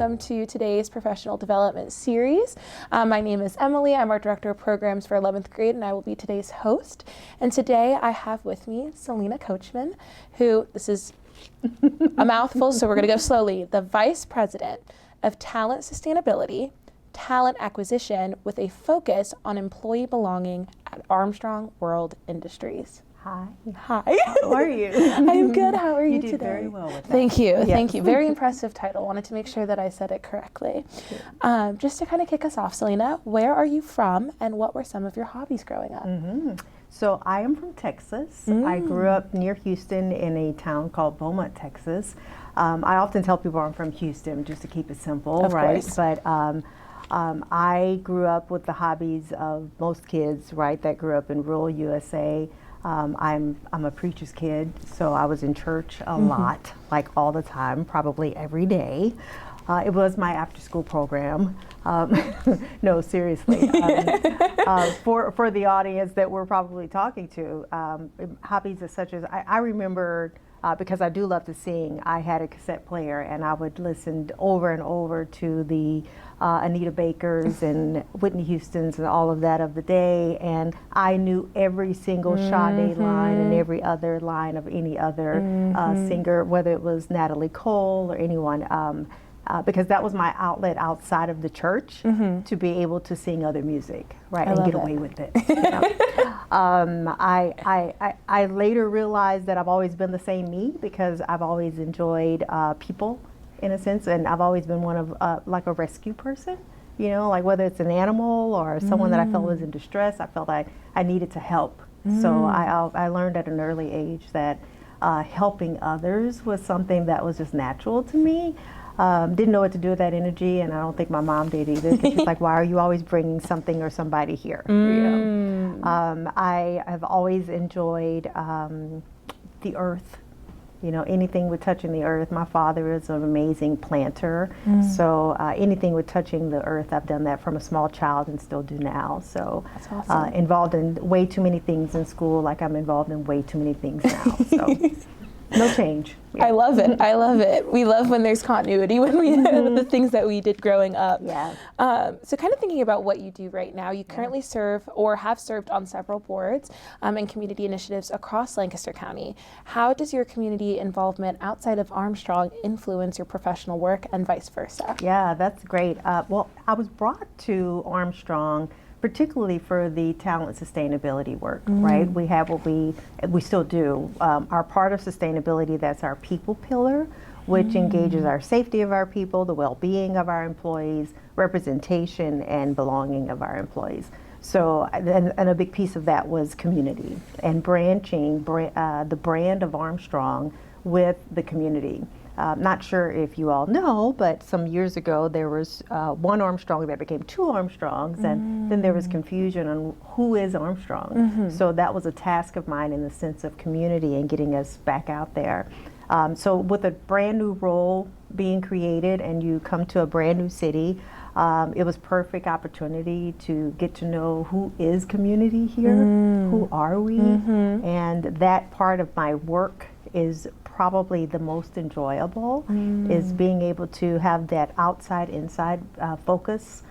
welcome to today's professional development series. My name is Emily. I'm our Director of Programs for 11th grade, and I will be today's host. And today I have with me Salena Coachman, who, this is a mouthful, so we're going to go slowly, the Vice President of Talent Sustainability, Talent Acquisition with a focus on employee belonging at Armstrong World Industries. Hi. Hi. How are you? I'm good. How are you today? You did very well with that. Thank you. Yes. Thank you. Very impressive title. Wanted to make sure that I said it correctly. Just to kind of kick us off, Salena, where are you from and what were some of your hobbies growing up? So I am from Texas. I grew up near Houston in a town called Beaumont, Texas. I often tell people I'm from Houston just to keep it simple, Of right? course. But I grew up with the hobbies of most kids, right, that grew up in rural USA. I'm a preacher's kid, so I was in church a lot, like all the time, probably every day. It was my after-school program. No, seriously. For the audience that we're probably talking to, hobbies such as I remember. Because I do love to sing, I had a cassette player and I would listen over and over to the Anita Bakers and Whitney Houstons and all of that of the day, and I knew every single Sade line and every other line of any other singer, whether it was Natalie Cole or anyone, because that was my outlet outside of the church to be able to sing other music, right, and get away with it. You know? I later realized that I've always been the same me because I've always enjoyed people in a sense, and I've always been one of like a rescue person, you know, like whether it's an animal or someone that I felt was in distress, I felt I needed to help. So I learned at an early age that helping others was something that was just natural to me. Didn't know what to do with that energy, and I don't think my mom did either, because she's like, why are you always bringing something or somebody here? You know? I have always enjoyed the earth, you know, anything with touching the earth. My father is an amazing planter, so anything with touching the earth, I've done that from a small child and still do now. So That's awesome. involved in way too many things in school, like I'm involved in way too many things now. So no change. Yeah. I love it. I love it. We love when there's continuity when we with the things that we did growing up. Yeah. So kind of thinking about what you do right now, you currently serve or have served on several boards and community initiatives across Lancaster County. How does your community involvement outside of Armstrong influence your professional work and vice versa? Yeah, that's great. Well, I was brought to Armstrong particularly for the talent sustainability work, right? We have what we still do. Our part of sustainability, that's our people pillar, which engages our safety of our people, the well-being of our employees, representation and belonging of our employees. So, and a big piece of that was community and branching the brand of Armstrong with the community. Not sure if you all know, but some years ago there was one Armstrong that became two Armstrongs, and then there was confusion on who is Armstrong. So that was a task of mine in the sense of community and getting us back out there. So with a brand new role being created and you come to a brand new city, it was perfect opportunity to get to know who is community here, who are we, and that part of my work is probably the most enjoyable, is being able to have that outside inside focus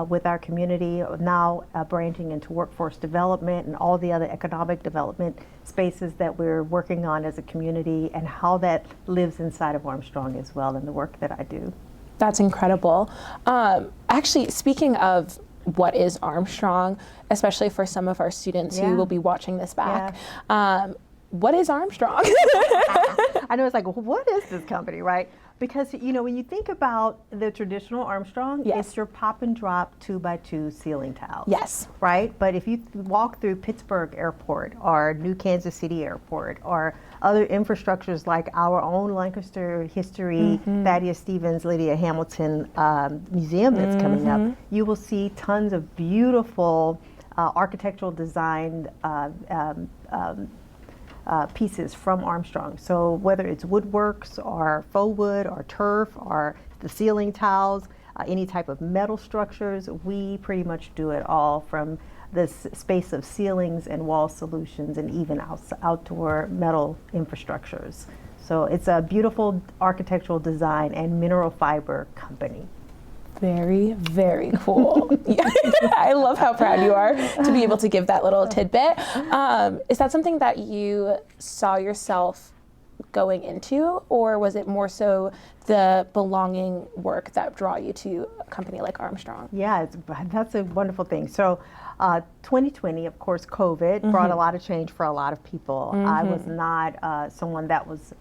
with our community, now branching into workforce development and all the other economic development spaces that we're working on as a community, and how that lives inside of Armstrong as well in the work that I do. That's incredible. Actually, speaking of what is Armstrong, especially for some of our students who will be watching this back, what is Armstrong? I know, it's like, what is this company, right? Because, you know, when you think about the traditional Armstrong, it's your pop and drop 2x2 ceiling tiles. Yes. Right? But if you walk through Pittsburgh Airport or New Kansas City Airport or other infrastructures like our own Lancaster History, Thaddeus Stevens, Lydia Hamilton museum that's coming up, you will see tons of beautiful architectural design pieces from Armstrong. So whether it's woodworks or faux wood or turf or the ceiling tiles, any type of metal structures, we pretty much do it all, from this space of ceilings and wall solutions and even outdoor metal infrastructures. So it's a beautiful architectural design and mineral fiber company. Very, very cool. I love how proud you are to be able to give that little tidbit. Is that something that you saw yourself going into, or was it more so the belonging work that draw you to a company like Armstrong? Yeah, that's a wonderful thing. So 2020, of course, COVID brought a lot of change for a lot of people. I was not someone that was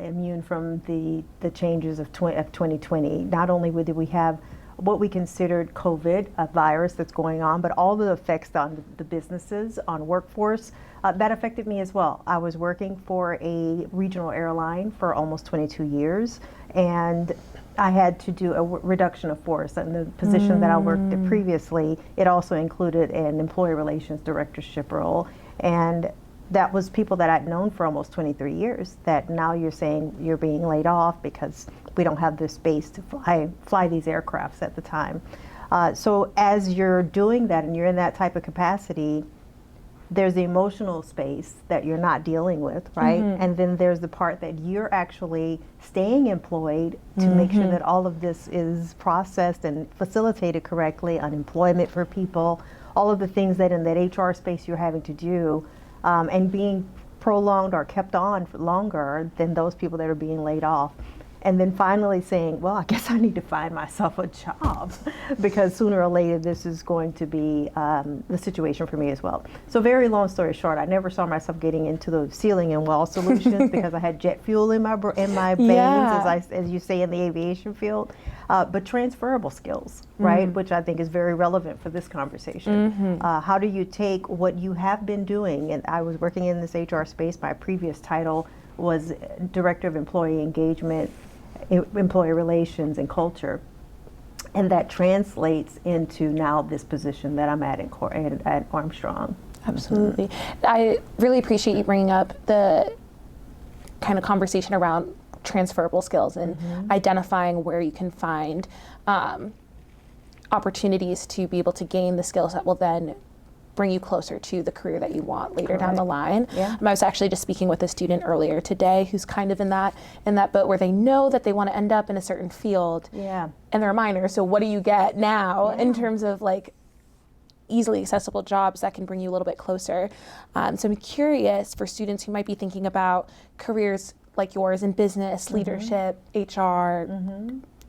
immune from the changes of 2020. Not only did we have what we considered COVID, a virus that's going on, but all the effects on the businesses, on workforce, that affected me as well. I was working for a regional airline for almost 22 years, and I had to do a reduction of force. And the position that I worked at previously, it also included an employee relations directorship role. And that was people that I'd known for almost 23 years, that now you're saying you're being laid off because we don't have the space to fly these aircrafts at the time. So as you're doing that and you're in that type of capacity, there's the emotional space that you're not dealing with, right? And then there's the part that you're actually staying employed to make sure that all of this is processed and facilitated correctly, unemployment for people, all of the things that in that HR space you're having to do, and being prolonged or kept on for longer than those people that are being laid off. And then finally saying, well, I guess I need to find myself a job because sooner or later this is going to be the situation for me as well. So very long story short, I never saw myself getting into the ceiling and wall solutions because I had jet fuel in my veins, as you say in the aviation field. But transferable skills, right, which I think is very relevant for this conversation. How do you take what you have been doing? And I was working in this HR space. My previous title was Director of Employee Engagement, Employee Relations and Culture. And that translates into now this position that I'm at at Armstrong. Absolutely. I really appreciate you bringing up the kind of conversation around transferable skills and identifying where you can find opportunities to be able to gain the skills that will then bring you closer to the career that you want later down the line. I was actually just speaking with a student earlier today who's kind of in that boat where they know that they want to end up in a certain field, and they're a minor. So what do you get now in terms of like easily accessible jobs that can bring you a little bit closer? So I'm curious for students who might be thinking about careers like yours in business, leadership, HR,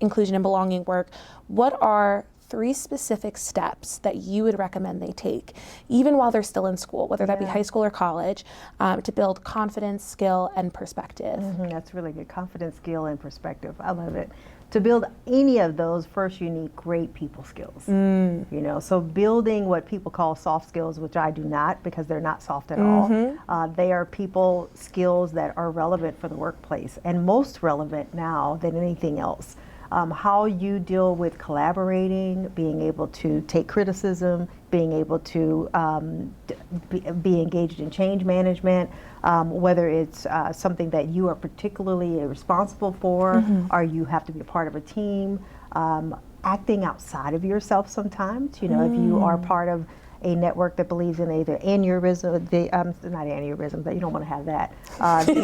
inclusion and belonging work, what are 3 specific steps that you would recommend they take, even while they're still in school, whether that be high school or college, to build confidence, skill, and perspective? That's really good. Confidence, skill, and perspective. I love it. To build any of those, first you need great people skills. You know, so building what people call soft skills, which I do not, because they're not soft at all. They are people skills that are relevant for the workplace, and most relevant now than anything else. How you deal with collaborating, being able to take criticism, being able to be engaged in change management, whether it's something that you are particularly responsible for, or you have to be a part of a team, acting outside of yourself sometimes. You know, if you are part of a network that believes in either aneurysm, not aneurysm, but you don't want to have that, the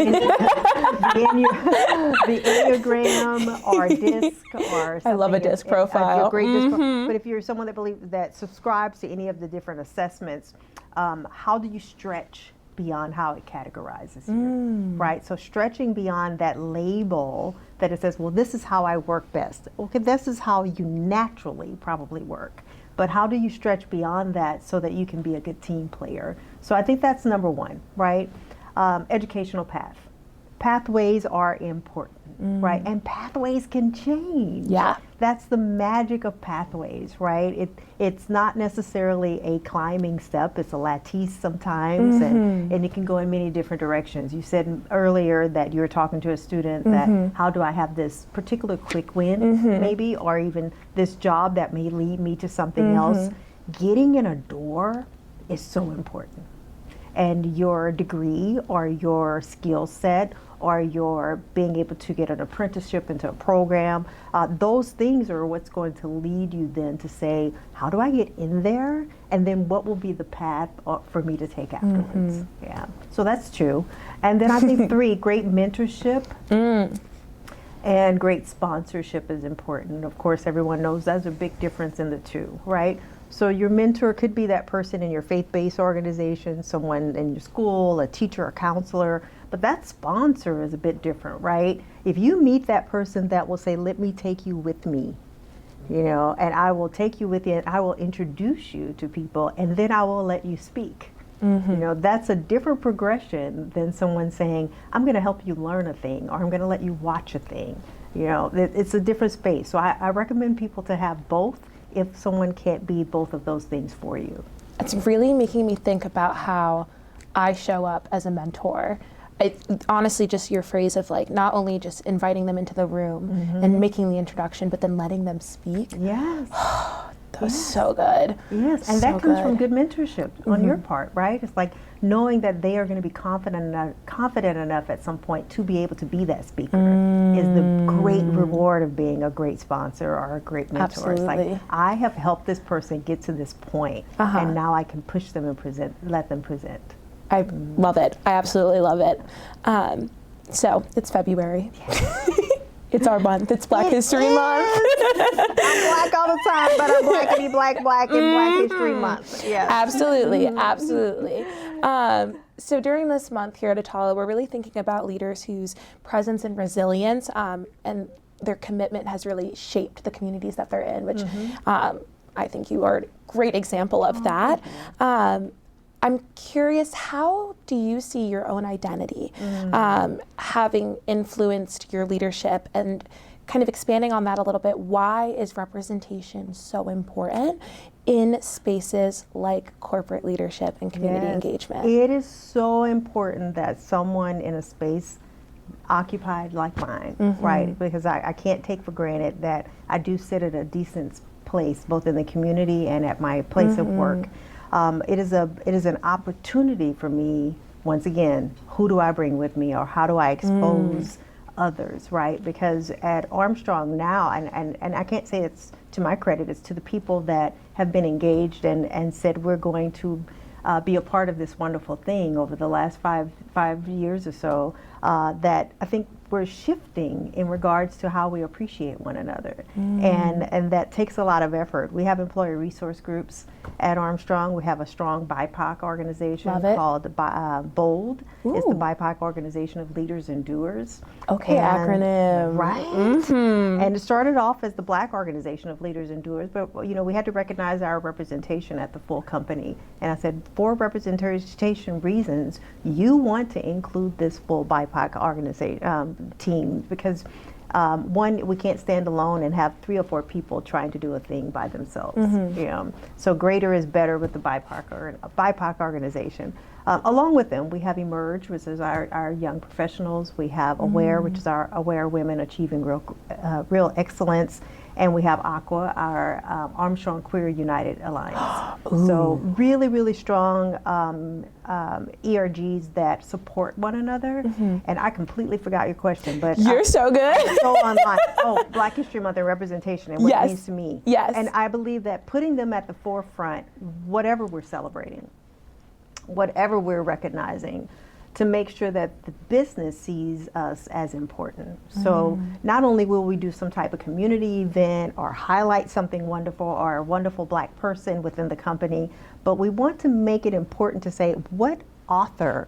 Enneagram or DISC or something. I love a DISC profile. A great DISC but if you're someone that believes, that subscribes to any of the different assessments, how do you stretch beyond how it categorizes you, right? So stretching beyond that label that it says, well, this is how I work best. Okay, this is how you naturally probably work. But how do you stretch beyond that so that you can be a good team player? So I think that's number 1, right? Educational path. Pathways are important, right? And pathways can change. That's the magic of pathways, right? It's not necessarily a climbing step. It's a lattice sometimes, and it can go in many different directions. You said earlier that you were talking to a student that how do I have this particular quick win, maybe, or even this job that may lead me to something else. Getting in a door is so important. and your degree or your skill set or your being able to get an apprenticeship into a program, those things are what's going to lead you then to say, how do I get in there? And then what will be the path for me to take afterwards? Yeah, so that's two. And then I think three, great mentorship. And great sponsorship is important. Of course, everyone knows there's a big difference in the two, right? So your mentor could be that person in your faith-based organization, someone in your school, a teacher, a counselor, but that sponsor is a bit different, right? If you meet that person that will say, let me take you with me, you know, and I will take you with you, and I will introduce you to people, and then I will let you speak. You know, that's a different progression than someone saying, I'm going to help you learn a thing, or I'm going to let you watch a thing. You know, it's a different space. So I recommend people to have both if someone can't be both of those things for you. It's really making me think about how I show up as a mentor. Honestly, just your phrase of like not only just inviting them into the room and making the introduction, but then letting them speak. Yes. That was so good. Yes, and that comes from good mentorship on your part, right? It's like knowing that they are going to be confident enough at some point to be able to be that speaker is the great reward of being a great sponsor or a great mentor. Absolutely. It's like, I have helped this person get to this point, and now I can push them and let them present. I love it. I absolutely love it. So it's February. It's our month. It's Black History Month. I'm black all the time, but I'm blackity black in Black History Month. Yeah. Absolutely, absolutely. So during this month here at Attollo, we're really thinking about leaders whose presence and resilience and their commitment has really shaped the communities that they're in, which I think you are a great example of that. I'm curious, how do you see your own identity having influenced your leadership, and kind of expanding on that a little bit? Why is representation so important in spaces like corporate leadership and community engagement? It is so important that someone in a space occupied like mine, right? Because I can't take for granted that I do sit at a decent place, both in the community and at my place of work. It is an opportunity for me, once again, who do I bring with me, or how do I expose others, right? Because at Armstrong now, and I can't say it's to my credit, it's to the people that have been engaged and said we're going to be a part of this wonderful thing over the last five years or so, that I think we're shifting in regards to how we appreciate one another. And that takes a lot of effort. We have employee resource groups at Armstrong. We have a strong BIPOC organization called BOLD. It's the BIPOC Organization of Leaders and Doers. Okay, acronym. Right. And it started off as the Black Organization of Leaders and Doers, but you know, we had to recognize our representation at the full company. And I said, for representation reasons, you want to include this full BIPOC organization team, because one, we can't stand alone and have 3 or 4 people trying to do a thing by themselves. You know? So greater is better with the BIPOC organization. Along with them, we have Emerge, which is our young professionals. We have Aware, which is our Aware Women Achieving Real Excellence. And we have Aqua, our Armstrong Queer United Alliance. So really, really strong ERGs that support one another. And I completely forgot your question, but you're so good. I'm so online. Oh, Black History Month and representation and what it means to me. Yes. And I believe that putting them at the forefront, whatever we're celebrating, whatever we're recognizing, to make sure that the business sees us as important. So not only will we do some type of community event or highlight something wonderful or a wonderful Black person within the company, but we want to make it important to say, what author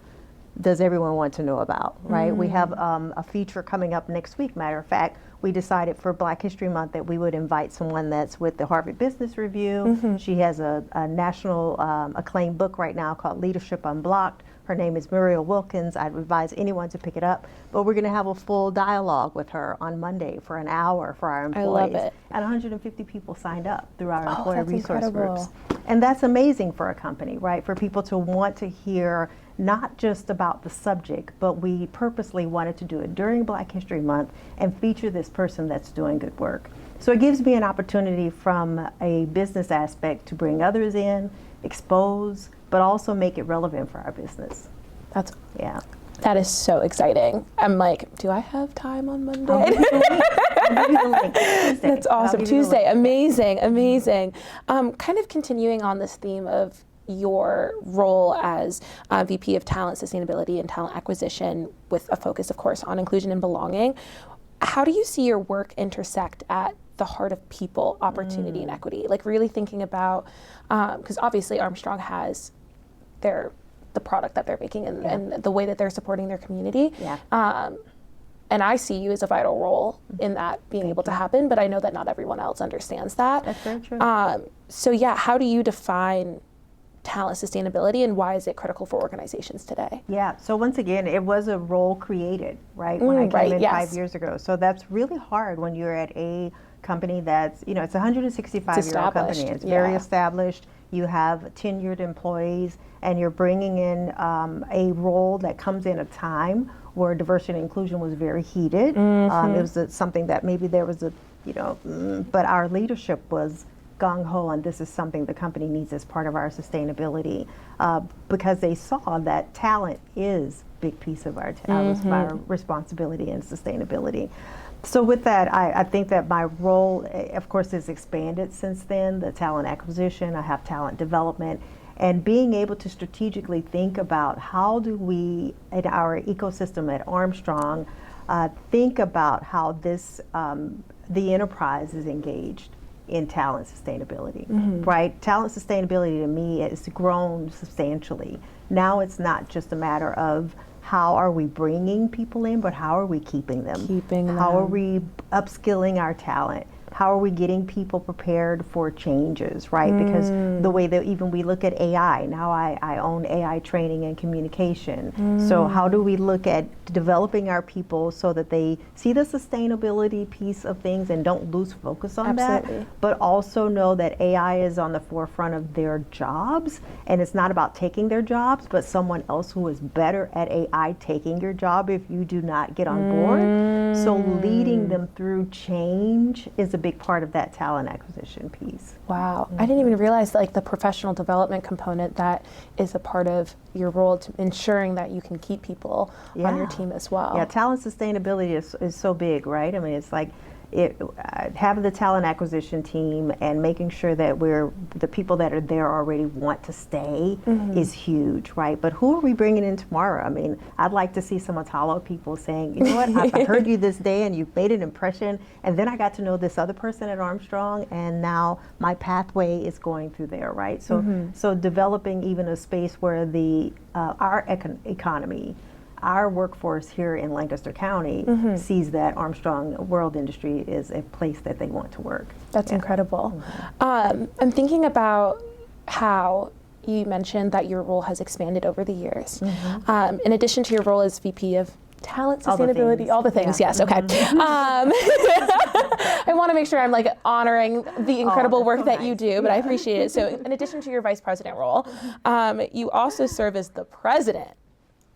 does everyone want to know about, right? We have a feature coming up next week. Matter of fact, we decided for Black History Month that we would invite someone that's with the Harvard Business Review. She has a national acclaimed book right now called Leadership Unblocked. Her name is Muriel Wilkins. I'd advise anyone to pick it up. But we're going to have a full dialogue with her on Monday for an hour for our employees. I love it. And 150 people signed up through our employee resource incredible. groups. And that's amazing for a company, right? For people to want to hear not just about the subject, but we purposely wanted to do it during Black History Month and feature this person that's doing good work. So it gives me an opportunity from a business aspect to bring others in, expose, but also make it relevant for our business. That's Yeah. That is so exciting. I'm like, do I have time on Monday? I'll give you the link. Tuesday. That's awesome. I'll give you the Tuesday, link. amazing, amazing. Kind of continuing on this theme of your role as VP of Talent Sustainability and Talent Acquisition, with a focus, of course, on inclusion and belonging. How do you see your work intersect at the heart of people, opportunity, and equity? Like really thinking about, because obviously Armstrong has the product that they're making and the way that they're supporting their community. Yeah. And I see you as a vital role in that being able to happen, but I know that not everyone else understands that. That's very true. So yeah, how do you define talent sustainability and why is it critical for organizations today? Yeah, so once again, it was a role created, right, when I came in 5 years ago. So that's really hard when you're at a company that's, it's a 165-year-old company. It's very established. You have tenured employees, and you're bringing in a role that comes in a time where diversity and inclusion was very heated. It was something that maybe there was but our leadership was gung-ho, and this is something the company needs as part of our sustainability, because they saw that talent is a big piece of our responsibility and sustainability. So with that, I think that my role, of course, has expanded since then. The talent acquisition, I have talent development, and being able to strategically think about how do we, in our ecosystem at Armstrong, think about how this, the enterprise is engaged in talent sustainability, right? Talent sustainability to me has grown substantially. Now it's not just a matter of how are we bringing people in, but how are we keeping them? How are we upskilling our talent? How are we getting people prepared for changes, right? Because the way that even we look at AI, now I own AI training and communication. So how do we look at developing our people so that they see the sustainability piece of things and don't lose focus on that, but also know that AI is on the forefront of their jobs, and it's not about taking their jobs, but someone else who is better at AI taking your job if you do not get on board. So leading them through change is a big part of that talent acquisition piece. Wow. I didn't even realize like the professional development component that is a part of your role to ensuring that you can keep people on your team as well. Yeah, talent sustainability is so big, right? I mean, it's like having the talent acquisition team and making sure that the people that are there already want to stay is huge, right? But who are we bringing in tomorrow? I mean, I'd like to see some Attollo people saying, you know what, I heard you this day and you've made an impression, and then I got to know this other person at Armstrong, and now my pathway is going through there, right? So, so developing even a space where our economy, our workforce here in Lancaster County sees that Armstrong World Industry is a place that they want to work. That's incredible. I'm thinking about how you mentioned that your role has expanded over the years. In addition to your role as VP of Talent Sustainability, all the things, yes, okay. I want to make sure I'm like honoring the incredible work that you do, but I appreciate it. So in addition to your vice president role, you also serve as the president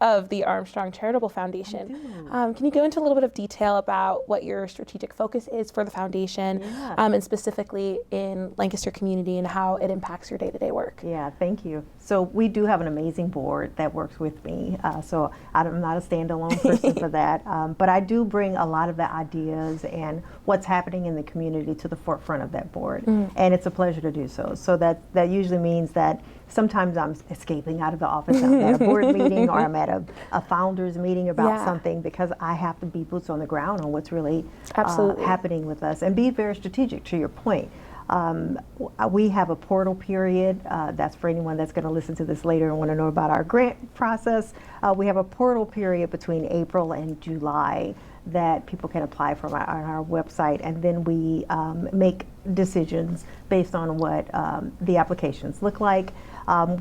of the Armstrong Charitable Foundation. Can you go into a little bit of detail about what your strategic focus is for the foundation, and specifically in Lancaster community and how it impacts your day-to-day work? Yeah, thank you. So we do have an amazing board that works with me. So I'm not a standalone person for that, but I do bring a lot of the ideas and what's happening in the community to the forefront of that board. And it's a pleasure to do so. So that usually means that sometimes I'm escaping out of the office. I'm at a board meeting or I'm at a founders meeting about something, because I have to be boots on the ground on what's really happening with us and be very strategic, to your point. We have a portal period. That's for anyone that's going to listen to this later and want to know about our grant process. We have a portal period between April and July that people can apply from on our website, and then we make decisions based on what the applications look like.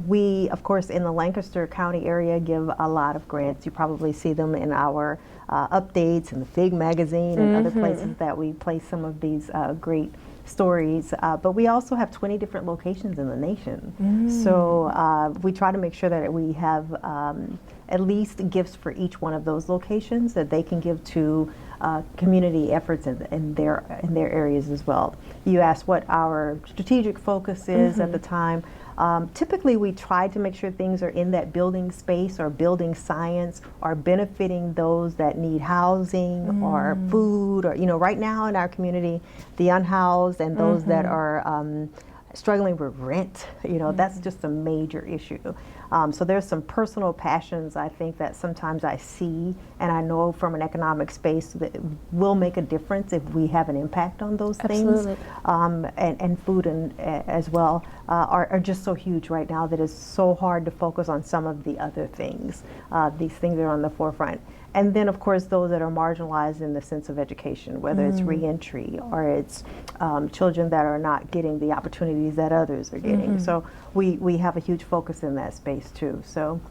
We, of course, in the Lancaster County area give a lot of grants. You probably see them in our updates in the FIG magazine and other places that we place some of these great stories, but we also have 20 different locations in the nation. So we try to make sure that we have at least gifts for each one of those locations that they can give to community efforts in their areas as well. You asked what our strategic focus is at the time. Typically, we try to make sure things are in that building space or building science are benefiting those that need housing or food, or, right now in our community, the unhoused and those that are struggling with rent, that's just a major issue. So there's some personal passions, I think, that sometimes I see, and I know from an economic space that will make a difference if we have an impact on those things. And food as well are just so huge right now that it's so hard to focus on some of the other things. These things are on the forefront. And then, of course, those that are marginalized in the sense of education, whether it's reentry or it's children that are not getting the opportunities that others are getting. So we have a huge focus in that space too. So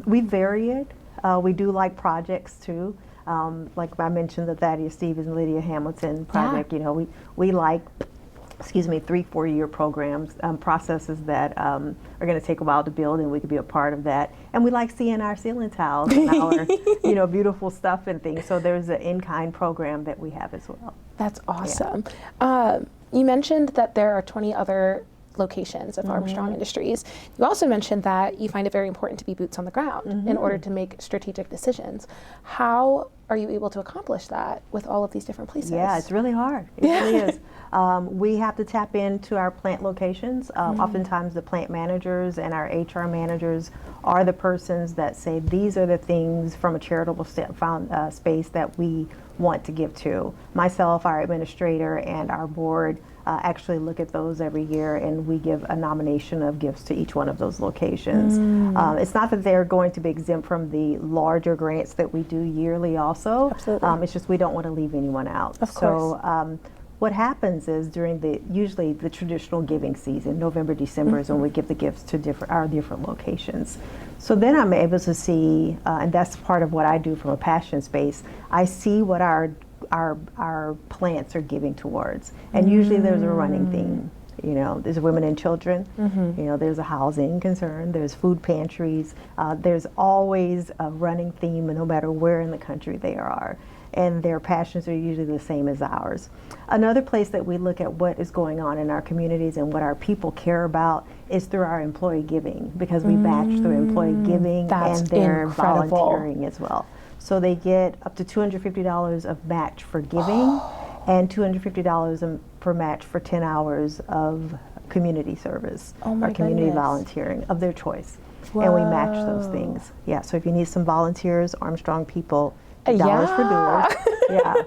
we vary it. We do like projects too. Like I mentioned, the Thaddeus Stevens and Lydia Hamilton project. We like 3-4 year programs, processes that are going to take a while to build, and we could be a part of that. And we like seeing our ceiling tiles and our beautiful stuff and things. So there's an in-kind program that we have as well. That's awesome. You mentioned that there are 20 other locations of Armstrong Industries. You also mentioned that you find it very important to be boots on the ground in order to make strategic decisions. How are you able to accomplish that with all of these different places? Yeah, it's really hard. It really is. We have to tap into our plant locations. Oftentimes the plant managers and our HR managers are the persons that say, these are the things from a charitable space that we want to give to. Myself, our administrator, and our board actually look at those every year, and we give a nomination of gifts to each one of those locations. It's not that they're going to be exempt from the larger grants that we do yearly also. Absolutely. It's just we don't want to leave anyone out. Of course. So what happens is during usually the traditional giving season, November, December is when we give the gifts to our different locations. So then I'm able to see, and that's part of what I do from a passion space, I see what our plants are giving towards. And usually there's a running theme. There's women and children, there's a housing concern, there's food pantries, there's always a running theme, no matter where in the country they are. And their passions are usually the same as ours. Another place that we look at what is going on in our communities and what our people care about is through our employee giving, because we match through employee giving and their volunteering as well. So they get up to $250 of match for giving and $250 per match for 10 hours of community service or community volunteering of their choice. And we match those things. Yeah, so if you need some volunteers, Armstrong people, dollars for doers.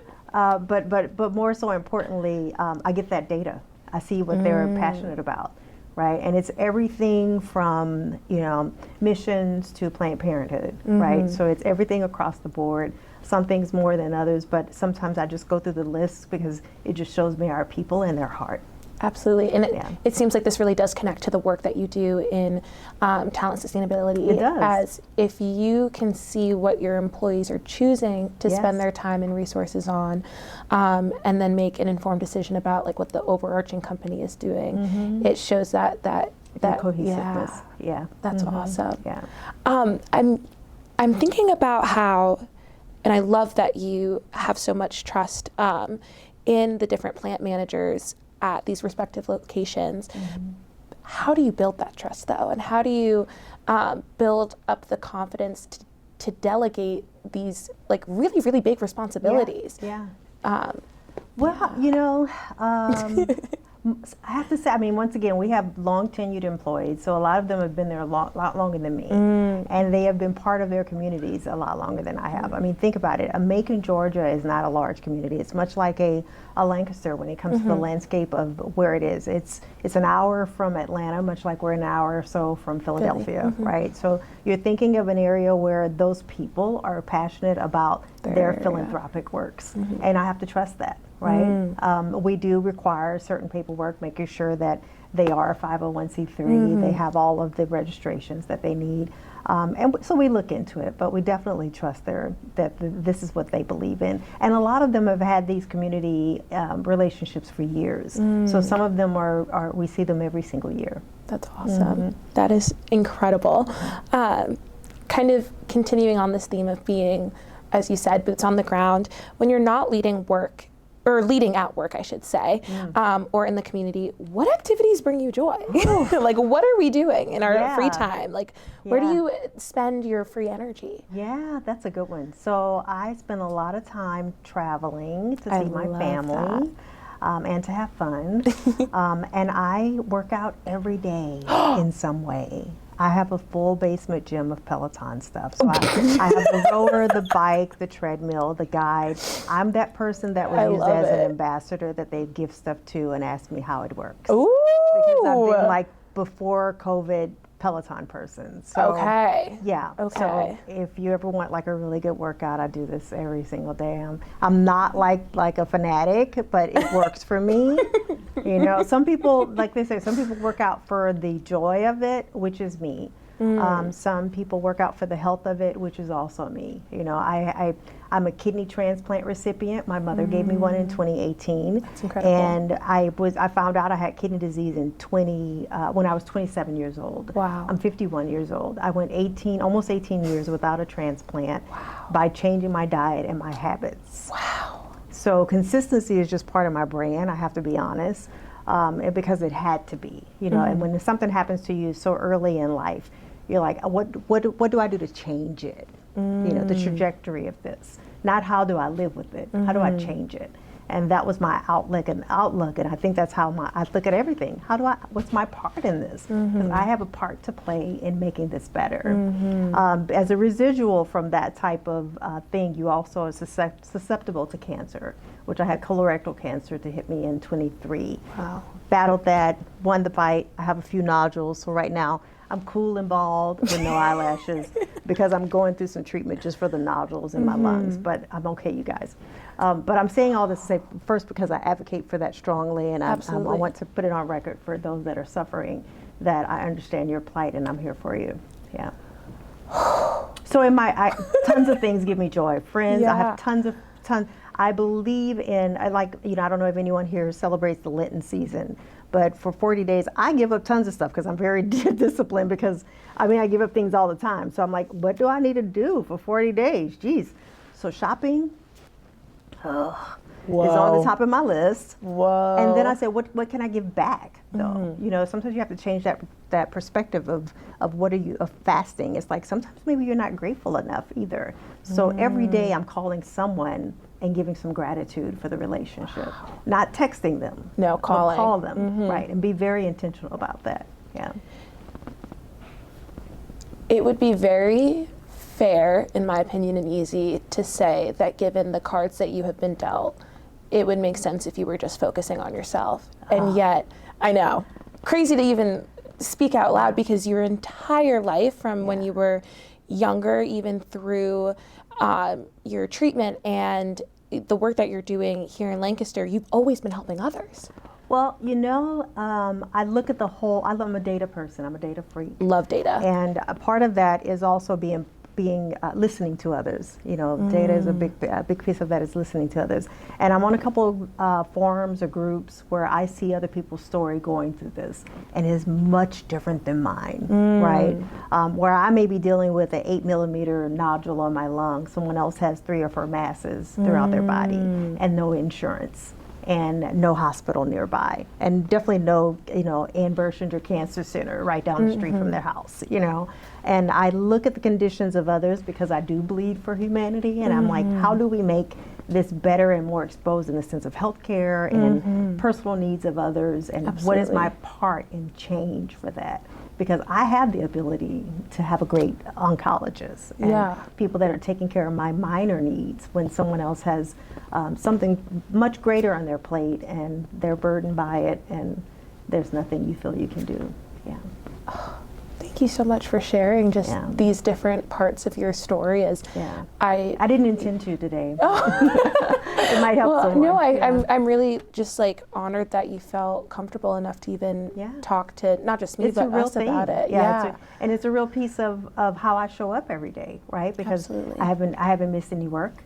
But more so importantly, I get that data. I see what they're passionate about, right? And it's everything from missions to Planned Parenthood, right? So it's everything across the board. Some things more than others, but sometimes I just go through the list because it just shows me our people and their heart. Absolutely, and it seems like this really does connect to the work that you do in talent sustainability. It does. As if you can see what your employees are choosing to spend their time and resources on, and then make an informed decision about like what the overarching company is doing, it shows that cohesiveness. That's awesome. Yeah. I'm thinking about how, and I love that you have so much trust in the different plant managers at these respective locations. How do you build that trust though? And how do you build up the confidence to delegate these like really, really big responsibilities? I have to say, I mean, once again, we have long tenured employees, so a lot of them have been there a lot longer than me, and they have been part of their communities a lot longer than I have. I mean, think about it. A Macon, Georgia is not a large community. It's much like a Lancaster when it comes to the landscape of where it is. It's an hour from Atlanta, much like we're an hour or so from Philadelphia, right? So you're thinking of an area where those people are passionate about their philanthropic works, and I have to trust that. Right? We do require certain paperwork, making sure that they are a 501c3, they have all of the registrations that they need. And so we look into it, but we definitely trust this is what they believe in. And a lot of them have had these community relationships for years. So some of them we see them every single year. That's awesome. That is incredible. Kind of continuing on this theme of being, as you said, boots on the ground, when you're not leading work or leading at work, I should say, or in the community, what activities bring you joy? Like, what are we doing in our free time? Like, where do you spend your free energy? Yeah, that's a good one. So I spend a lot of time traveling to see my family. And to have fun. And I work out every day in some way. I have a full basement gym of Peloton stuff. So I have the rower, the bike, the treadmill, the guide. I'm that person that was used as an ambassador that they give stuff to and ask me how it works. Ooh. Because I've been like before COVID Peloton person. So, yeah. So if you ever want like a really good workout, I do this every single day. I'm not like a fanatic, but it works for me. You know, some people, like they say, some people work out for the joy of it, which is me. Some people work out for the health of it, which is also me. You know, I'm a kidney transplant recipient. My mother gave me one in 2018. That's incredible. And I found out I had kidney disease in when I was 27 years old. Wow. I'm 51 years old. I went almost 18 years without a transplant by changing my diet and my habits. Wow. So consistency is just part of my brand, I have to be honest, because it had to be, you know, and when something happens to you so early in life, you're like, what do I do to change it? You know, the trajectory of this. Not how do I live with it? How do I change it? And that was my outlook, and I think that's how I look at everything. What's my part in this? Because I have a part to play in making this better. As a residual from that type of thing, you also are susceptible to cancer, which I had colorectal cancer to hit me in 23. Wow. Battled that, won the fight. I have a few nodules, so right now I'm cool and bald with no eyelashes because I'm going through some treatment just for the nodules in my lungs, but I'm okay, you guys. But I'm saying all this to say, first, because I advocate for that strongly, and I want to put it on record for those that are suffering, that I understand your plight and I'm here for you. Yeah. So tons of things give me joy. Friends, I have tons. I believe in, I don't know if anyone here celebrates the Lenten season, but for 40 days, I give up tons of stuff because I'm very disciplined because, I give up things all the time. So I'm like, what do I need to do for 40 days? Geez. So shopping is on the top of my list. Whoa. And then I said, what can I give back, though? You know, sometimes you have to change that perspective of fasting. It's like sometimes maybe you're not grateful enough either. So every day I'm calling someone and giving some gratitude for the relationship. Not texting them. No, calling. But call them, right, and be very intentional about that, yeah. It would be very fair, in my opinion, and easy to say that given the cards that you have been dealt, it would make sense if you were just focusing on yourself. And yet, I know, crazy to even speak out loud because your entire life from when you were younger, even through your treatment and the work that you're doing here in Lancaster, you've always been helping others. Well, you know, I look at the whole, I'm a data person, I'm a data freak. Love data. And a part of that is also listening to others. You know, data is a big piece of that is listening to others. And I'm on a couple forums or groups where I see other people's story going through this, and it is much different than mine, right? Where I may be dealing with an 8 millimeter nodule on my lung, someone else has 3 or 4 masses throughout their body, and no insurance. And no hospital nearby, and definitely no, Ann Bershinger Cancer Center right down the street from their house, And I look at the conditions of others because I do bleed for humanity, and I'm like, how do we make this better and more exposed in the sense of healthcare and personal needs of others, and what is my part in change for that? Because I have the ability to have a great oncologist and people that are taking care of my minor needs when someone else has something much greater on their plate and they're burdened by it, and there's nothing you feel you can do. Yeah. Thank you so much for sharing just these different parts of your story. I didn't intend to today. It might help someone. No, I'm really just like honored that you felt comfortable enough to even talk to not just me, but us about it. And it's a real piece of how I show up every day, right? Because I haven't missed any work,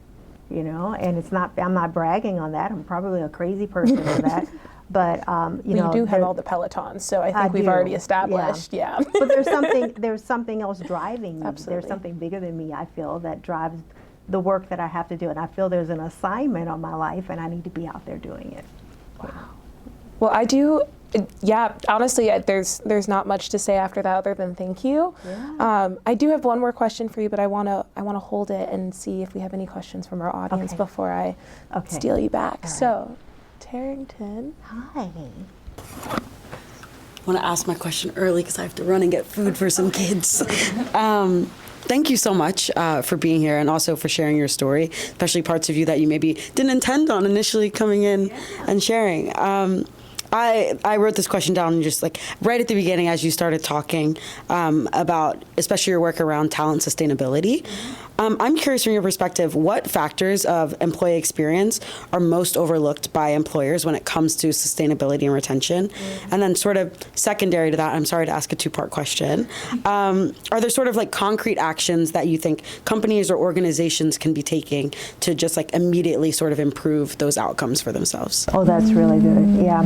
and it's not, I'm not bragging on that. I'm probably a crazy person for that. But you do have all the Pelotons, so I think we've already established. But there's something else driving me. Absolutely. There's something bigger than me, I feel, that drives the work that I have to do. And I feel there's an assignment on my life and I need to be out there doing it. Wow. Well, I do, yeah, honestly, there's not much to say after that other than thank you. Yeah. I do have one more question for you, but I want to hold it and see if we have any questions from our audience before I steal you back. Right. So, Tarrington. Hi. I want to ask my question early because I have to run and get food for some kids. Thank you so much for being here and also for sharing your story, especially parts of you that you maybe didn't intend on initially coming in and sharing. I wrote this question down just like right at the beginning as you started talking about especially your work around talent sustainability. I'm curious from your perspective, what factors of employee experience are most overlooked by employers when it comes to sustainability and retention? And then sort of secondary to that, I'm sorry to ask a two-part question, are there sort of like concrete actions that you think companies or organizations can be taking to just like immediately sort of improve those outcomes for themselves? Oh, that's really good. Yeah.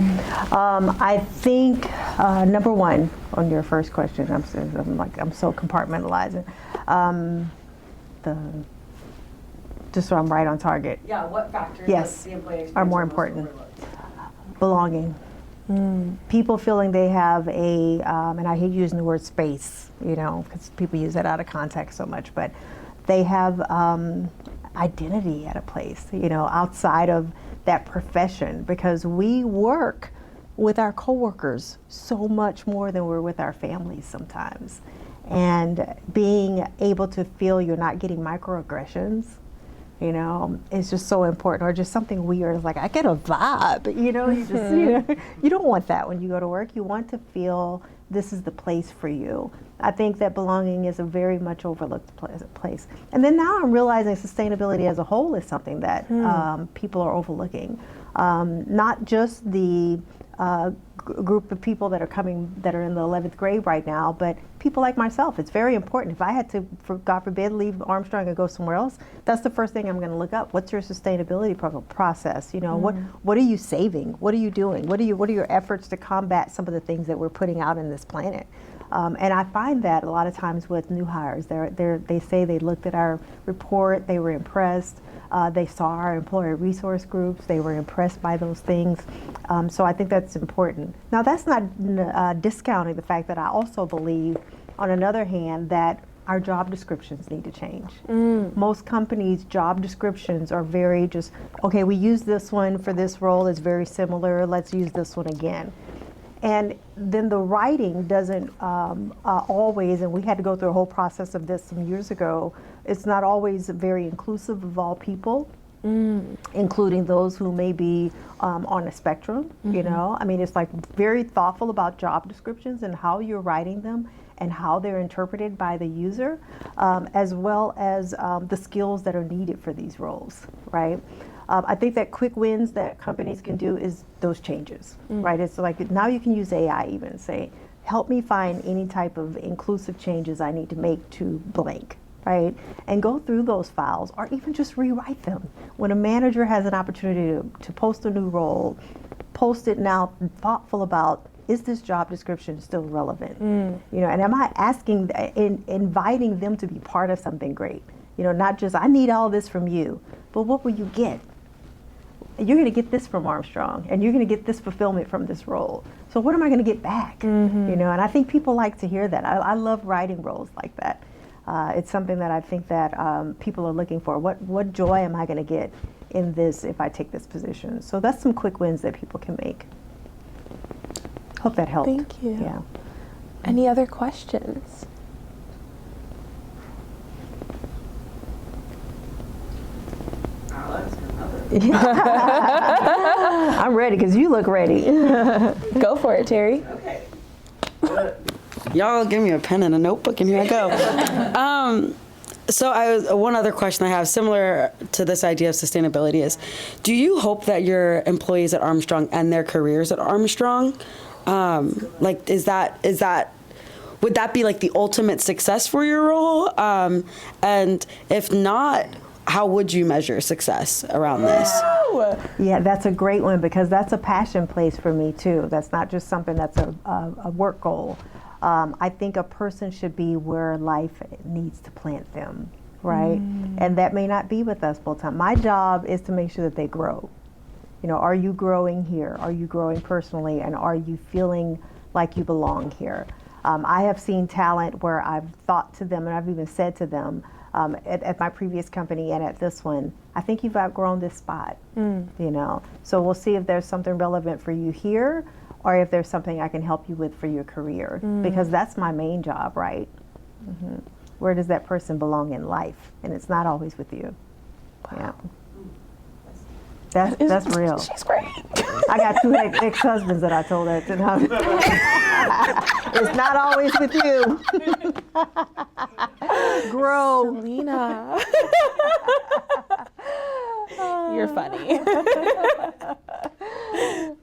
I think number one on your first question, I'm so compartmentalizing. Just so I'm right on target. Yeah, what factors yes, the employee experience are more important? Belonging. People feeling they have a, and I hate using the word space, you know, because people use that out of context so much, but they have identity at a place, you know, outside of that profession, because we work with our coworkers so much more than we're with our families sometimes. And being able to feel you're not getting microaggressions, you know, is just so important. Or just something weird, like I get a vibe, you know, you just, you know, you don't want that when you go to work. You want to feel this is the place for you. I think that belonging is a very much overlooked place. And then now I'm realizing sustainability as a whole is something that people are overlooking. Not just the group of people that are coming that are in the 11th grade right now, but people like myself. It's very important. If I had to, for God forbid, leave Armstrong and go somewhere else, that's the first thing I'm going to look up. What's your sustainability process? You know, what are you saving? What are you doing? What are your efforts to combat some of the things that we're putting out in this planet? And I find that a lot of times with new hires, they say they looked at our report, they were impressed. They saw our employer resource groups, they were impressed by those things. So I think that's important. Now that's not discounting the fact that I also believe, on another hand, that our job descriptions need to change. Most companies' job descriptions are very just, okay, we use this one for this role, it's very similar, let's use this one again. And then the writing doesn't always, and we had to go through a whole process of this some years ago, it's not always very inclusive of all people, including those who may be on a spectrum, you know? I mean, it's like very thoughtful about job descriptions and how you're writing them and how they're interpreted by the user, as well as the skills that are needed for these roles, right? I think that quick wins that companies can do is those changes, right? It's like now you can use AI even and say, help me find any type of inclusive changes I need to make to blank, right? And go through those files or even just rewrite them. When a manager has an opportunity to post a new role, post it now thoughtful about, is this job description still relevant? You know, and am I asking, inviting them to be part of something great? You know, not just, I need all this from you, but what will you get? You're going to get this from Armstrong, and you're going to get this fulfillment from this role. So what am I going to get back? You know, and I think people like to hear that. I love writing roles like that. It's something that I think that people are looking for. What joy am I going to get in this if I take this position? So that's some quick wins that people can make. Hope that helped. Thank you. Yeah. Any other questions? I'm ready because you look ready. Go for it, Terry. Okay. Y'all give me a pen and a notebook and here I go. So one other question I have similar to this idea of sustainability is, do you hope that your employees at Armstrong end their careers at Armstrong? Like, would that be like the ultimate success for your role? And if not, how would you measure success around this? Yeah, that's a great one because that's a passion place for me too. That's not just something that's a work goal. I think a person should be where life needs to plant them. right? And that may not be with us full time. My job is to make sure that they grow. You know, are you growing here? Are you growing personally? And are you feeling like you belong here? I have seen talent where I've thought to them, and I've even said to them, at my previous company and at this one, I think you've outgrown this spot, you know. So we'll see if there's something relevant for you here, or if there's something I can help you with for your career, because that's my main job, right? Where does that person belong in life? And it's not always with you. Wow. Yeah. That's real. She's great. I got 2 ex-husbands that I told that to them. It's not always with you. Grow. Salena. You're funny.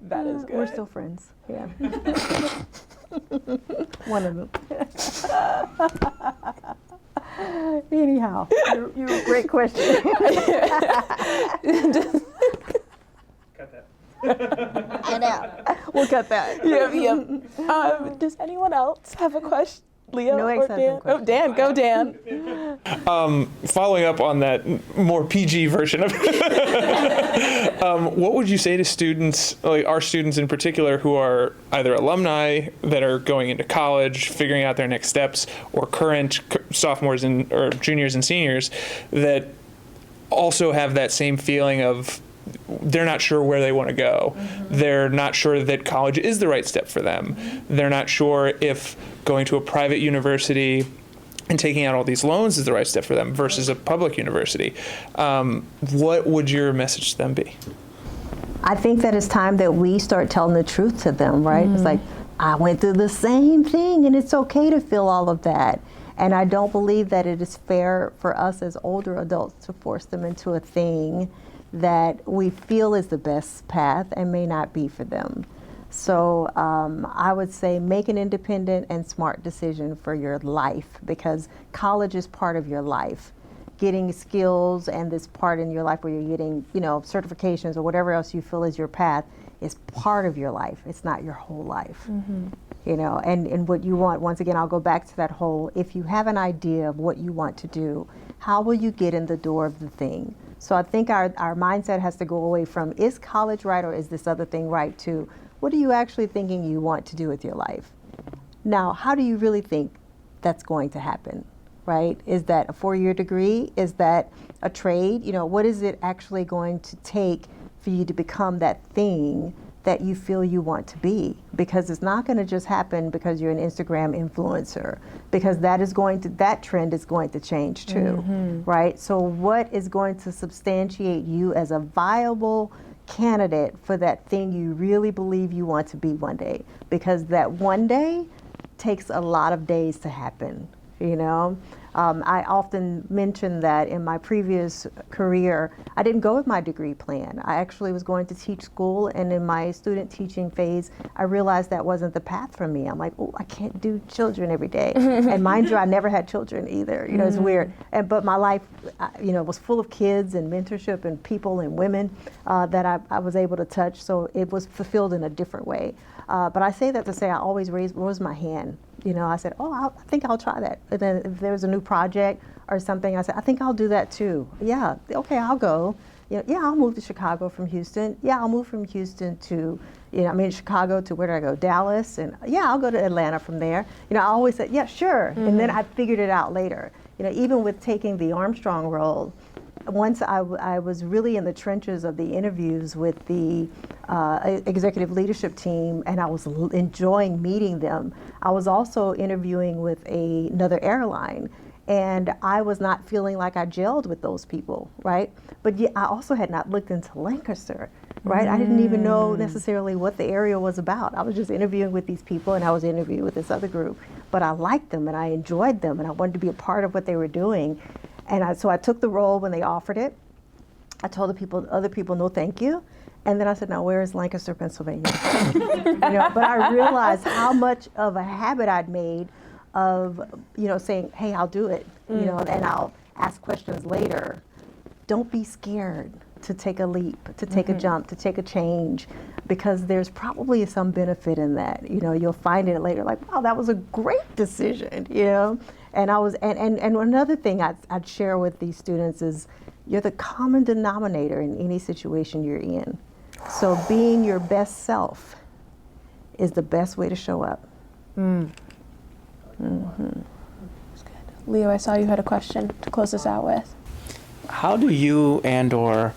That is good. We're still friends. Yeah. One of them. Anyhow, you're a great question. Cut that. I know. We'll cut that. Yep. Does anyone else have a question? Leo No or ex-husband Dan? Oh, question. Dan, go Dan. Following up on that more PG version of what would you say to students, like our students in particular, who are either alumni that are going into college, figuring out their next steps, or current sophomores or juniors and seniors that also have that same feeling of they're not sure where they want to go. They're not sure that college is the right step for them. They're not sure if going to a private university and taking out all these loans is the right step for them versus a public university. What would your message to them be? I think that it's time that we start telling the truth to them, right? It's like, I went through the same thing, and it's okay to feel all of that. And I don't believe that it is fair for us as older adults to force them into a thing that we feel is the best path and may not be for them. So I would say make an independent and smart decision for your life, because college is part of your life. Getting skills and this part in your life where you're getting, you know, certifications or whatever else you feel is your path is part of your life. It's not your whole life. You know, and what you want, once again, I'll go back to that whole, if you have an idea of what you want to do, how will you get in the door of the thing? So I think our mindset has to go away from, is college right or is this other thing right, to what are you actually thinking you want to do with your life? Now, how do you really think that's going to happen, right? Is that a 4-year degree? Is that a trade? You know, what is it actually going to take for you to become that thing that you feel you want to be? Because it's not going to just happen because you're an Instagram influencer, because that trend is going to change too, right? So what is going to substantiate you as a viable candidate for that thing you really believe you want to be one day? Because that one day takes a lot of days to happen, you know? I often mention that in my previous career, I didn't go with my degree plan. I actually was going to teach school, and in my student teaching phase, I realized that wasn't the path for me. I'm like, oh, I can't do children every day. And mind you, I never had children either. You know, it's weird. But my life, you know, was full of kids and mentorship and people and women that I was able to touch. So it was fulfilled in a different way. But I say that to say I always rose my hand. You know, I said, oh, I think I'll try that. And then if there was a new project or something, I said, I think I'll do that too. Yeah, okay, I'll go. You know, yeah, I'll move to Chicago from Houston. Yeah, I'll move from Houston to, you know, I mean, Chicago to, where did I go? Dallas. And yeah, I'll go to Atlanta from there. You know, I always said, yeah, sure. And then I figured it out later. You know, even with taking the Armstrong role, once I was really in the trenches of the interviews with the executive leadership team, and I was enjoying meeting them, I was also interviewing with another airline, and I was not feeling like I gelled with those people, right? But yet I also had not looked into Lancaster, right? I didn't even know necessarily what the area was about. I was just interviewing with these people, and I was interviewing with this other group, but I liked them and I enjoyed them, and I wanted to be a part of what they were doing. And so I took the role when they offered it. I told the other people, no, thank you. And then I said, now where is Lancaster, Pennsylvania? You know, but I realized how much of a habit I'd made of, you know, saying, hey, I'll do it, you know, and I'll ask questions later. Don't be scared to take a leap, to take a jump, to take a change, because there's probably some benefit in that. You know, you'll find it later like, wow, that was a great decision, you know? And another thing I'd share with these students is you're the common denominator in any situation you're in. So being your best self is the best way to show up. That's good. Leo, I saw you had a question to close us out with. How do you and/or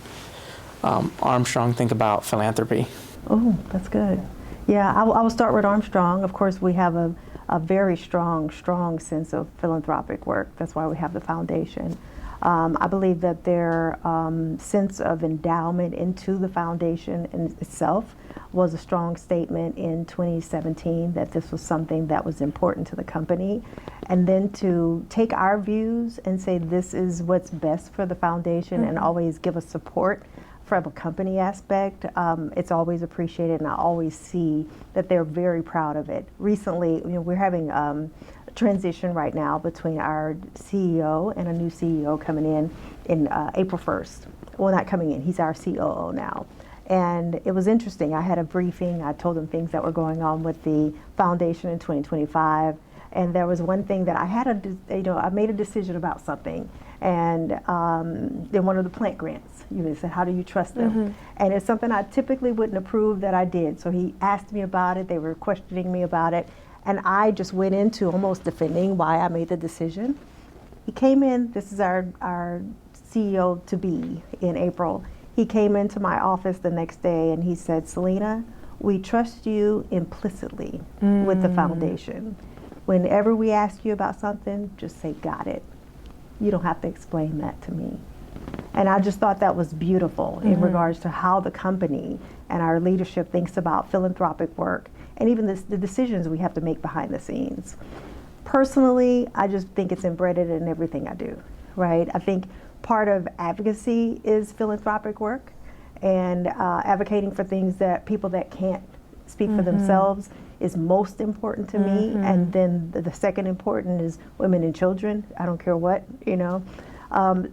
Armstrong think about philanthropy? Oh, that's good. Yeah, I will start with Armstrong. Of course, we have a very strong sense of philanthropic work. That's why we have the foundation. I believe that their sense of endowment into the foundation in itself was a strong statement in 2017 that this was something that was important to the company. And then to take our views and say this is what's best for the foundation and always give us support from a company aspect, it's always appreciated, and I always see that they're very proud of it. Recently, we're having a transition right now between our CEO and a new CEO coming in April 1st. Well, not coming in, he's our COO now. And it was interesting. I had a briefing. I told them things that were going on with the foundation in 2025. And there was one thing that I had I made a decision about something. And in one of the plant grants, said, how do you trust them? And it's something I typically wouldn't approve that I did. So he asked me about it. They were questioning me about it. And I just went into almost defending why I made the decision. He came in, this is our CEO to be in April. He came into my office the next day and he said, Salena, we trust you implicitly with the foundation. Whenever we ask you about something, just say, got it. You don't have to explain that to me. And I just thought that was beautiful in regards to how the company and our leadership thinks about philanthropic work and even the decisions we have to make behind the scenes. Personally, I just think it's embedded in everything I do, right? I think part of advocacy is philanthropic work and advocating for things that people that can't speak for themselves is most important to me. And then the second important is women and children. I don't care what,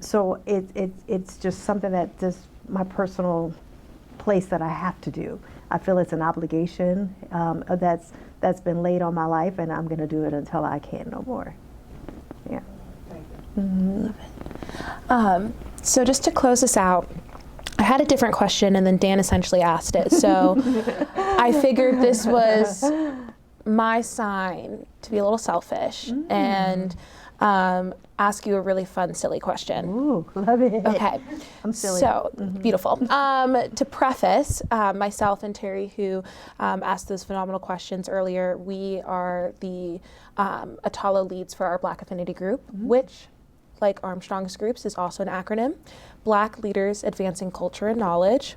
So it's just something that just my personal place that I have to do. I feel it's an obligation that's been laid on my life, and I'm going to do it until I can't no more. Yeah. Love it. So just to close this out, I had a different question, and then Dan essentially asked it. So I figured this was my sign to be a little selfish and ask you a really fun, silly question. Ooh, love it. Okay. I'm silly. So, beautiful. To preface, myself and Terry, who asked those phenomenal questions earlier, we are the Attollo leads for our Black Affinity Group, which, like Armstrong's groups, is also an acronym. Black Leaders Advancing Culture and Knowledge.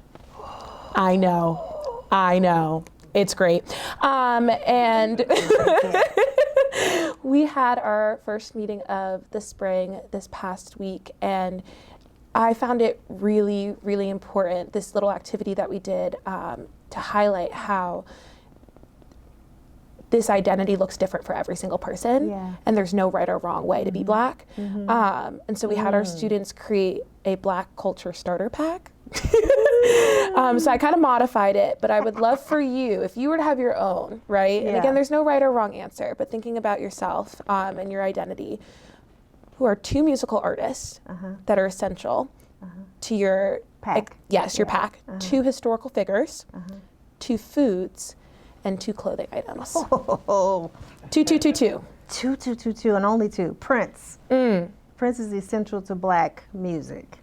I know. It's great. And we had our first meeting of the spring this past week, and I found it really, really important, this little activity that we did to highlight how this identity looks different for every single person, and there's no right or wrong way to be Black. And so we had our students create a Black culture starter pack. So I kind of modified it, but I would love for you, if you were to have your own, right? And again, there's no right or wrong answer, but thinking about yourself and your identity, who are two musical artists that are essential to your pack. Your pack, two historical figures, two foods, and two clothing items. Two, and only two. Prince. Prince is essential to Black music.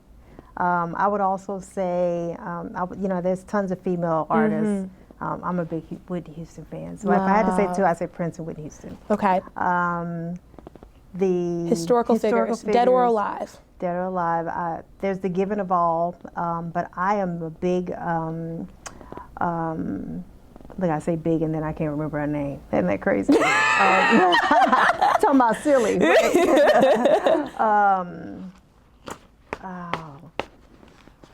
I would also say, there's tons of female artists. I'm a big Whitney Houston fan. So if I had to say two, I'd say Prince and Whitney Houston. Okay. The historical figures, dead or alive. Dead or alive. There's the Given of All, but I am a big, look, I say big and then I can't remember her name. Isn't that crazy? Talking about silly. Right?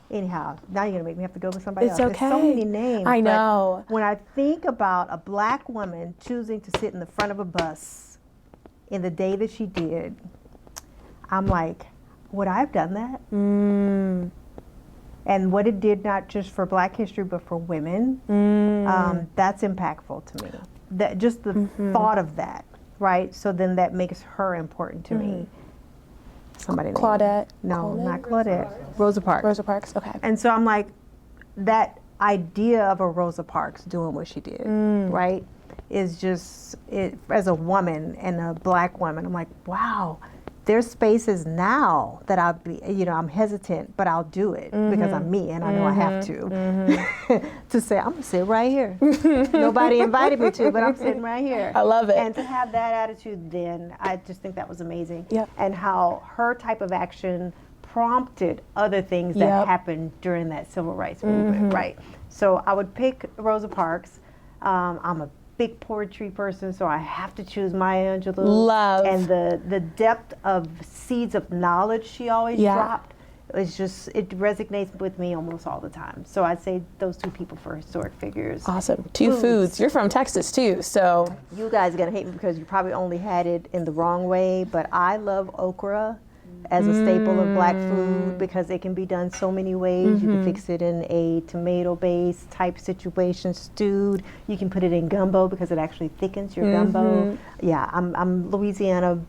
Anyhow, now you're going to make me have to go with somebody else. Okay. There's so many names. I know. When I think about a Black woman choosing to sit in the front of a bus in the day that she did, I'm like, would I have done that? And what it did not just for Black history, but for women, that's impactful to me. That just the thought of that right? So then that makes her important to me. Somebody named- Claudette. No, not Claudette. Rosa Parks. Rosa Parks. Okay. And so I'm like, that idea of a Rosa Parks doing what she did, right, is just, as a woman and a black woman, I'm like, wow, there's spaces now that I'll be, I'm hesitant, but I'll do it because I'm me and I know I have to. To say, I'm gonna sit right here. Nobody invited me to, but I'm sitting right here. I love it. And to have that attitude then, I just think that was amazing. Yep. And how her type of action prompted other things that happened during that civil rights movement, right? So I would pick Rosa Parks. I'm a big poetry person, so I have to choose Maya Angelou. Love. And the depth of seeds of knowledge she always dropped, it's just, it resonates with me almost all the time. So I'd say those two people for historic figures. Awesome. Two foods. You're from Texas too, so. You guys are gonna hate me because you probably only had it in the wrong way, but I love okra as a staple of black food because it can be done so many ways. You can fix it in a tomato-based type situation, stewed. You can put it in gumbo because it actually thickens your gumbo. Yeah, I'm Louisiana,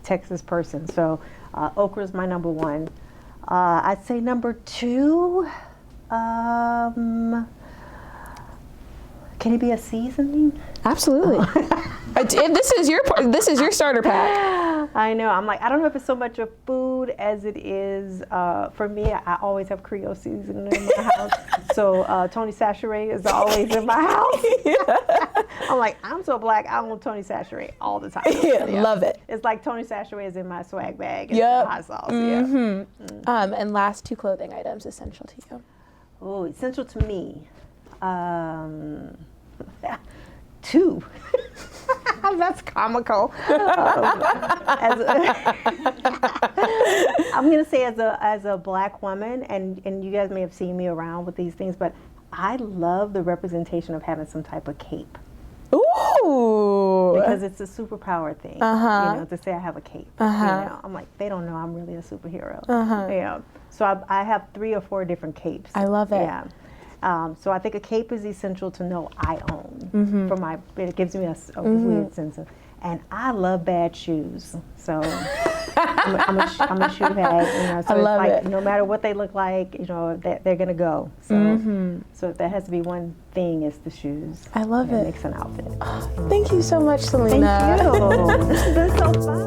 Texas person, so okra is my number one. I'd say number two, can it be a seasoning? Absolutely. This is your starter pack. I know. I'm like, I don't know if it's so much of food as it is, for me, I always have Creole seasoning in my house. So Tony Chachere is always in my house. I'm like, I'm so black, I want Tony Chachere all the time. Love it. It's like Tony Chachere is in my swag bag and hot sauce. And last two clothing items essential to you. Oh, essential to me. Two. That's comical. I'm going to say as a black woman, and you guys may have seen me around with these things, but I love the representation of having some type of cape. Ooh. Because it's a superpower thing, to say I have a cape. I'm like, they don't know I'm really a superhero. Yeah. So I have 3 or 4 different capes. I love it. Yeah. So I think a cape is essential to know I own. It gives me a weird sense of, and I love bad shoes. So I'm a shoe head. So I love it's like, it. no matter what they look like, they're gonna go. So so if there has to be one thing, it's the shoes. I love it. Makes an outfit. Thank you so much, Salena. Thank you. This has been so fun.